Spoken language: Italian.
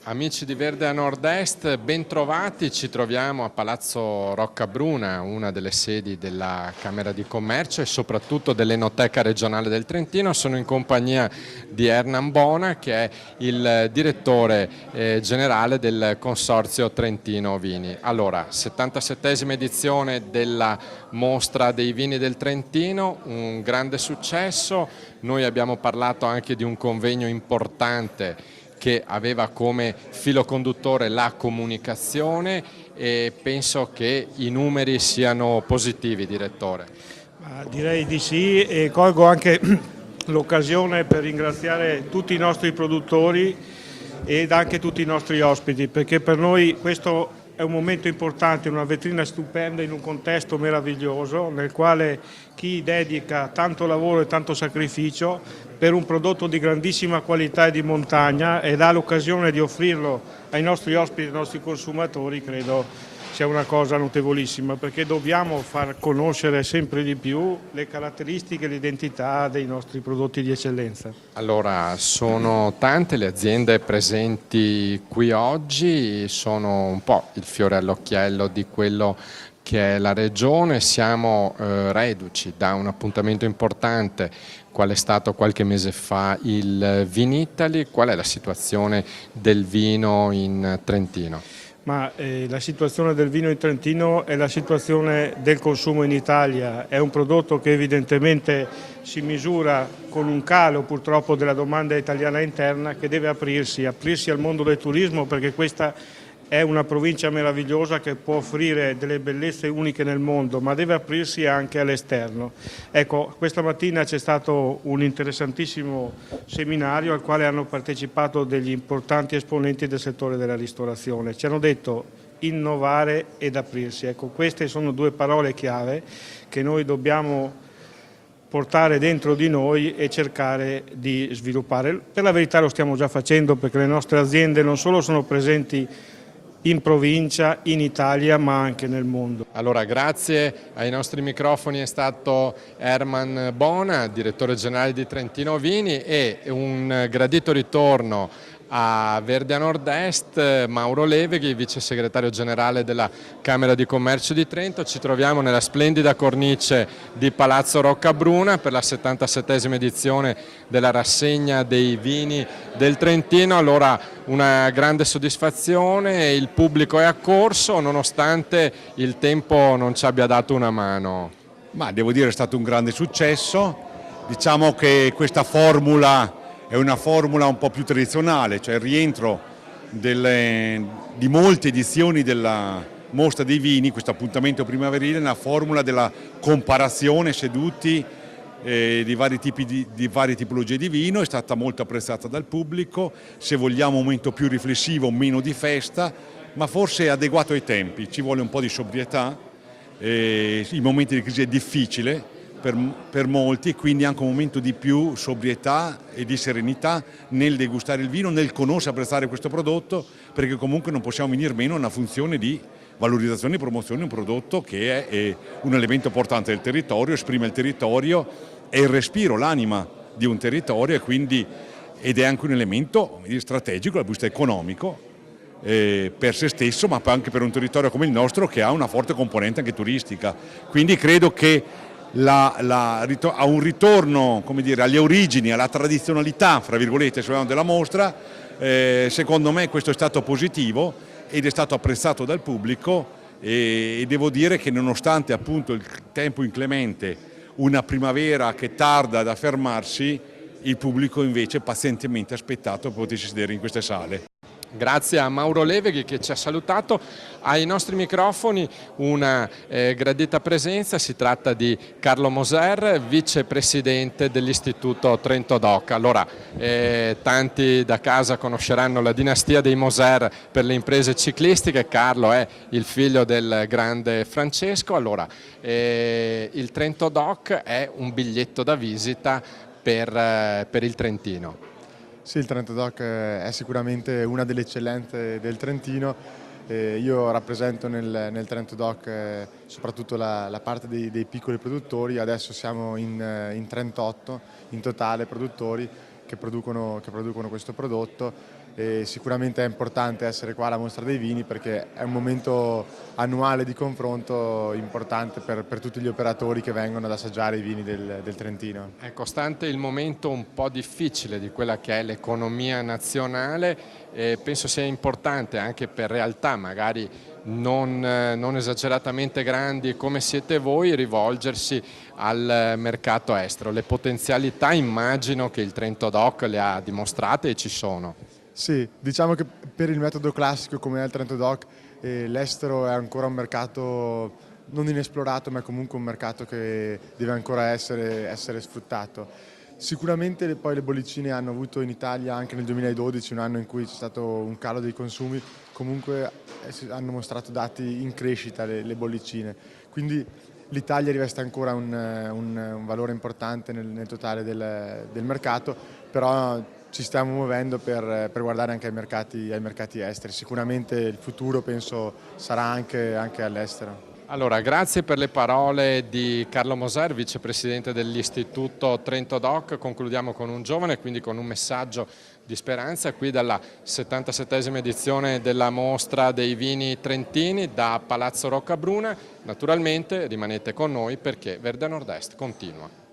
Amici di Verde a Nord-Est, bentrovati, ci troviamo a Palazzo Roccabruna, una delle sedi della Camera di Commercio e soprattutto dell'Enoteca regionale del Trentino. Sono in compagnia di Hernan Bona, che è il direttore generale del Consorzio Trentino Vini. Allora, 77esima edizione della Mostra dei Vini del Trentino, un grande successo. Noi abbiamo parlato anche di un convegno importante che aveva come filo conduttore la comunicazione e penso che i numeri siano positivi, direttore. Direi di sì, e colgo anche l'occasione per ringraziare tutti i nostri produttori ed anche tutti i nostri ospiti, perché per noi questo è un momento importante, una vetrina stupenda in un contesto meraviglioso nel quale chi dedica tanto lavoro e tanto sacrificio per un prodotto di grandissima qualità e di montagna e dà l'occasione di offrirlo ai nostri ospiti e ai nostri consumatori, credo sia una cosa notevolissima, perché dobbiamo far conoscere sempre di più le caratteristiche e l'identità dei nostri prodotti di eccellenza. Allora, sono tante le aziende presenti qui oggi, sono un po' il fiore all'occhiello di quello che è la regione. Siamo reduci da un appuntamento importante qual è stato qualche mese fa il Vinitaly. Qual è la situazione del vino in Trentino? La situazione del vino in Trentino è la situazione del consumo in Italia, è un prodotto che evidentemente si misura con un calo purtroppo della domanda italiana interna, che deve aprirsi al mondo del turismo, perché questa è una provincia meravigliosa che può offrire delle bellezze uniche nel mondo, ma deve aprirsi anche all'esterno. Ecco, questa mattina c'è stato un interessantissimo seminario al quale hanno partecipato degli importanti esponenti del settore della ristorazione. Ci hanno detto innovare ed aprirsi. Ecco, queste sono due parole chiave che noi dobbiamo portare dentro di noi e cercare di sviluppare. Per la verità lo stiamo già facendo, perché le nostre aziende non solo sono presenti in provincia, in Italia, ma anche nel mondo. Allora, grazie ai nostri microfoni è stato Hernan Bona, direttore generale di Trentino Vini, e un gradito ritorno a Verde a Nord-Est, Mauro Leveghi, vice segretario generale della Camera di Commercio di Trento. Ci troviamo nella splendida cornice di Palazzo Roccabruna per la 77esima edizione della rassegna dei vini del Trentino. Allora, una grande soddisfazione, il pubblico è accorso nonostante il tempo non ci abbia dato una mano. Ma devo dire è stato un grande successo. Diciamo che questa formula è una formula un po' più tradizionale, cioè il rientro di molte edizioni della Mostra dei Vini, questo appuntamento primaverile, nella formula della comparazione seduti di varie tipologie di vino. È stata molto apprezzata dal pubblico, se vogliamo un momento più riflessivo, meno di festa, ma forse adeguato ai tempi. Ci vuole un po' di sobrietà, i momenti di crisi è difficile per molti, quindi anche un momento di più sobrietà e di serenità nel degustare il vino, nel conoscere e apprezzare questo prodotto, perché comunque non possiamo venire meno a una funzione di valorizzazione e promozione di un prodotto che è un elemento importante del territorio, esprime il territorio, è il respiro, l'anima di un territorio ed è anche un elemento strategico dal punto di vista economico per se stesso, ma anche per un territorio come il nostro che ha una forte componente anche turistica. Quindi credo che a un ritorno, come dire, alle origini, alla tradizionalità, fra virgolette, della mostra, secondo me questo è stato positivo ed è stato apprezzato dal pubblico, e devo dire che nonostante appunto il tempo inclemente, una primavera che tarda ad affermarsi, il pubblico invece pazientemente ha aspettato per potersi sedere in queste sale. Grazie a Mauro Leveghi che ci ha salutato. Ai nostri microfoni una gradita presenza, si tratta di Carlo Moser, vicepresidente dell'Istituto Trento Doc. Allora, tanti da casa conosceranno la dinastia dei Moser per le imprese ciclistiche. Carlo è il figlio del grande Francesco. Allora, il Trento Doc è un biglietto da visita per il Trentino. Sì, il Trento Doc è sicuramente una delle eccellenze del Trentino. Io rappresento nel Trento Doc soprattutto la parte dei piccoli produttori. Adesso siamo in 38 in totale produttori producono questo prodotto. E sicuramente è importante essere qua alla Mostra dei Vini perché è un momento annuale di confronto importante per tutti gli operatori che vengono ad assaggiare i vini del Trentino. È costante il momento un po' difficile di quella che è l'economia nazionale e penso sia importante anche per realtà magari non esageratamente grandi come siete voi rivolgersi al mercato estero. Le potenzialità immagino che il Trento Doc le ha dimostrate e ci sono. Sì, diciamo che per il metodo classico come è il Trento Doc l'estero è ancora un mercato non inesplorato, ma è comunque un mercato che deve ancora essere sfruttato. Sicuramente poi le bollicine hanno avuto in Italia anche nel 2012, un anno in cui c'è stato un calo dei consumi, comunque hanno mostrato dati in crescita le bollicine, quindi l'Italia riveste ancora un valore importante nel totale del mercato, però ci stiamo muovendo per guardare anche ai mercati esteri. Sicuramente il futuro penso sarà anche all'estero. Allora, grazie per le parole di Carlo Moser, vicepresidente dell'Istituto Trento Doc. Concludiamo con un giovane, quindi con un messaggio di speranza qui dalla 77esima edizione della Mostra dei Vini Trentini da Palazzo Roccabruna. Naturalmente rimanete con noi perché Verde Nord-Est continua.